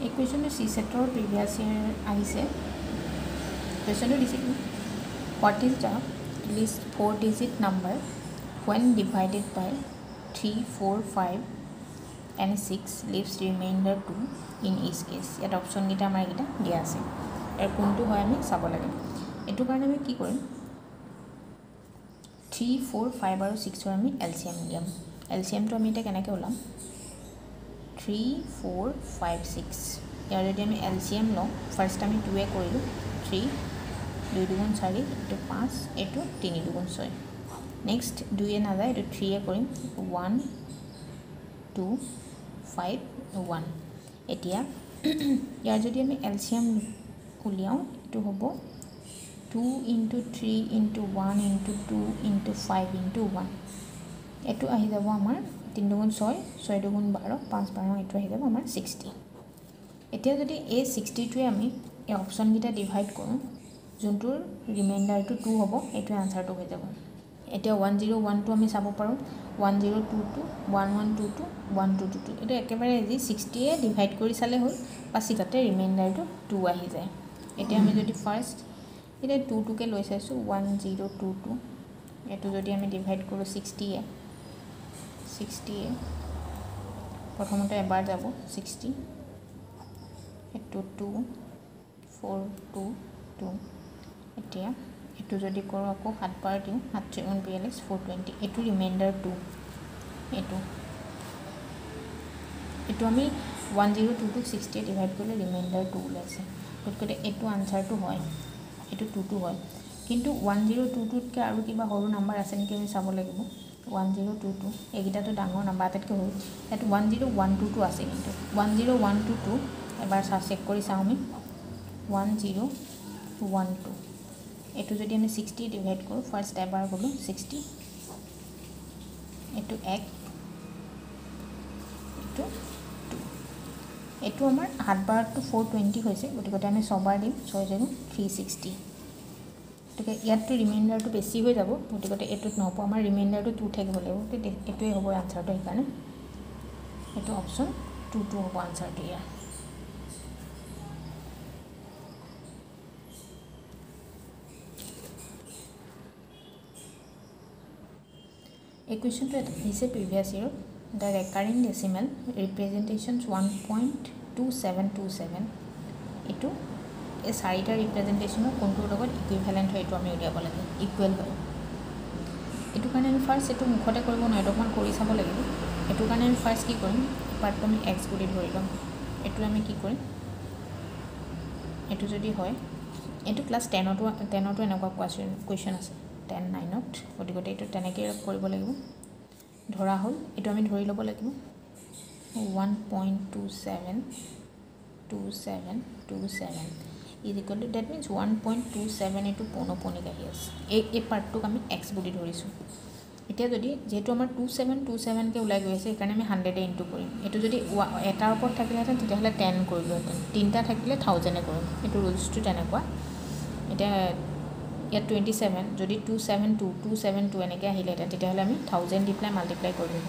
এই কুৱেশ্যনটো C ছেটৰ previous year আহিছে কুৱেশ্যনটো দিছিল what is the least 4 digit number when divided by 3 4 5 and 6 leaves remainder 2 in each case ইয়াত option গিটা আমাৰ গিটা দিয়া আছে আৰু কোনটো হয় আমি চাব লাগে এটো কাৰণে আমি কি কৰিম 3 4 5 আৰু 6 ৰ আমি এলসিএম লিয়াম এলসিএমটো আমি এটা কেনেকৈ ওলাম 3 4 5 6 ইয়াৰ যদি আমি এলসিএম লওঁ ফাৰ্স্ট আমি 2 এ কৰিলো 3 2 দুগুণ 4 এটো 5 এটো 3 দুগুণ 6 নেক্সট 2 এ না যায় এটো 3 এ কৰিম 1 2 5 1 এতিয়া ইয়াৰ যদি আমি এলসিএম উলিয়াও এটো হ'ব 2 into 3 into 1 into 2 into 5 into 1 এটো আহি যাব আমাৰ 3 দুগুণ 6 6 দুগুণ 12 5 12 এটো আহি যাব আমাৰ 60 এতিয়া যদি এই 60 টোৱে আমি এই অপচন গিটা ডিভাইড কৰোঁ যোনটোৰ ৰিমাইন্ডাৰটো 2 হ'ব এটো আনসাৰটো হৈ যাব এতিয়া 1012 আমি চাব পাৰো 1022 1122 1222 এটো একেবাৰে ইজি 60 এ ডিভাইড কৰি চালে হ'ল পাছি তাতে ৰিমাইন্ডাৰটো 2 আহি যায় এতিয়া আমি যদি ফাৰ্স্ট এটা 2 2 কে লৈ চাইছো 1022 এটো যদি আমি ডিভাইড কৰো 60 এ প্ৰথমতে এবাৰ যাব 60 এটো 2 4 2 2 এতিয়া এটো যদি কৰো আকৌ 7 বাৰ দিও 7 3 42 420 এটো ৰিমাইন্ডাৰ 2 এটো আমি 1022 60 ডিভাইড কৰিলে ৰিমাইন্ডাৰ 2 ওলাইছে গতিকে এটো আনসাৰটো হয় এটো 2 2 হয় কিন্তু 1022 কে আৰু কিবা সৰু নাম্বাৰ আছে নেকি আমি চাব লাগিব 1022 এগিটাটো ডাঙৰ নাম্বাৰ আটাইতকৈ সৰু এটো 10122 আছে কিন্তু 10122 এবাৰ চেক কৰি চাও আমি 1012 এটো যদি আমি 60 ডিভাইড কৰো ফাৰ্স্ট এবাৰ গলো 60 এটো 1 এটো 2 এটো আমাৰ 7 বাৰটো 420 হৈছে গতিকে আমি 6 বাৰ দিম 6 জেগু 360 গতিকে ইয়াতটো ৰিমাইন্ডাৰটো বেছি হৈ যাব গতিকে এটোত নহব আমাৰ ৰিমাইন্ডাৰটো 2 থাকিব লাগিব এটোই হ'ব আনসাৰটো সেইকাৰণে এটো অপচন 2 2 হ'ব আনসাৰটো ইয়াৰ Equation to is a previous year. The recurring decimal representations 1.2727. Ito a side representation of control over equivalent height to equal value. Ito can first ito mukhote koribo na ito man kori sabo lagibo. Ito kan first ki korim part to x kori dhorilam. Ito ami ki korim. Ito jodi hoy. Ito class 10 to enakwa question ase. 10 9 ত গটিগতে এটো তেনেকৈ কৰিব লাগিব ধৰা হল এটো আমি ধৰি লব লাগিব 1.2727 is equal to that means 1.27 এটো পনপনি গাহি আছে এই পাৰ্টটোক আমি x বুলি ধৰিছো এতিয়া যদি যেটো আমাৰ 2727 কে উলাই গৈ আছে একাৰণে আমি 100 এ ইনটু কৰিম এটো যদি এটাৰ ওপৰত থাকিলে তেতিয়াহলে 10 কৰিলো তিনটা থাকিলে 1000 এ কৰিম এটো ৰুলছটো তেনেকুৱা এটা या 27 যদি 272 এনেকে আহিলে তেতিয়াহলে আমি 1000 ডিপ্লাই মাল্টিপ্লাই কৰিব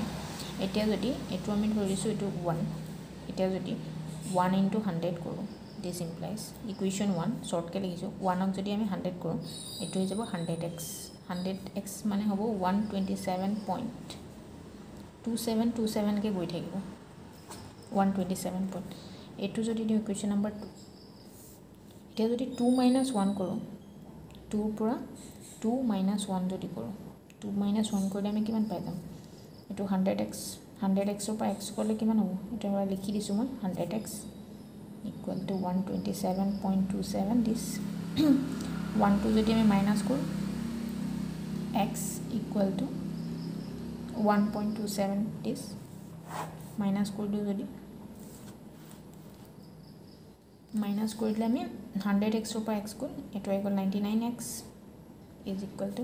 এতিয়া যদি এটো আমি ধৰিছো এটো 1 এতিয়া যদি 1 * 100 কৰো দিস ইমপ্লাইজ ইকুয়েশন 1 শৰ্ট কে লিখিছো 1 ক যদি আমি 100 কৰো এটো হৈ যাব 100x মানে হ'ব 127.2727 কে গৈ থাকিব 127 পইণ্ট এটো যদি দিও ইকুয়েশন নাম্বাৰ 2 এতিয়া যদি 2 - 1 কৰো 2 পৰা 2 - 1 যদি কৰো 2 - 1 কৰিলে আমি কিমান পাই যাম এটো 100x ৰ পৰা x কৰিলে কিমান হ'ব এটা মই লিখি দিছো মই 100x equal to 127.27 this 1 to যদি আমি মাইনাস কৰো x equal to 1.27 this minus কৰি দিও যদি মাইনাস কৰিলে আমি 100x ৰ পৰা x কল এটো equal 99x is equal to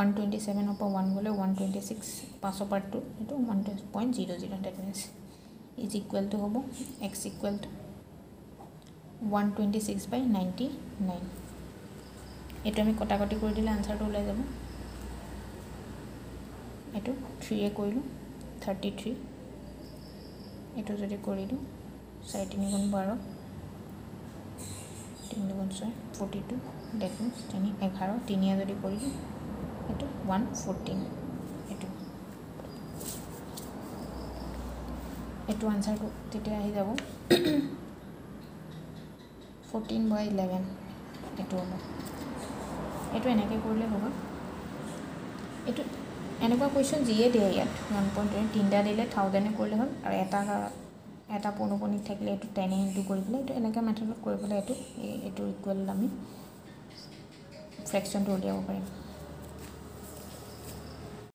127 ৰ পৰা 1 গলে 126 পাছৰ পাৰ্টটো এটো 1.00 that means is equal to হ'ব x equal to 126/99 এটো আমি কটাকটি কৰি দিলে আনসাৰটো ওলাই যাব এটো 3 এ কৰিলো 33 এটো যদি কৰি দিও 4 3 গুণ 12 3 গুণ 6 42 ডেট মিনছ 3 11 3 যদি কৰি দিওঁ এইটো 114 এইটো আনচাৰটো তেতিয়া আহি যাব 14/11 এইটো হ'ব এইটো এনেকৈ কৰিলে হ'ব এইটো এনেকুৱা কুৱেশ্যন যিয়ে দিয়ে ইয়াত 1.2 তিনিটা দিলে 1000 কৰিলে হ'ল আৰু এটা পৌনপণিক থাকিলে এইটো 10 ইনটু কৰি পেলাই এইটো এনেকৈ মেথডত কৰি পেলাই এইটো ইকুৱেল আমি ফ্ৰেকশ্যনটো উলিয়াব পাৰিম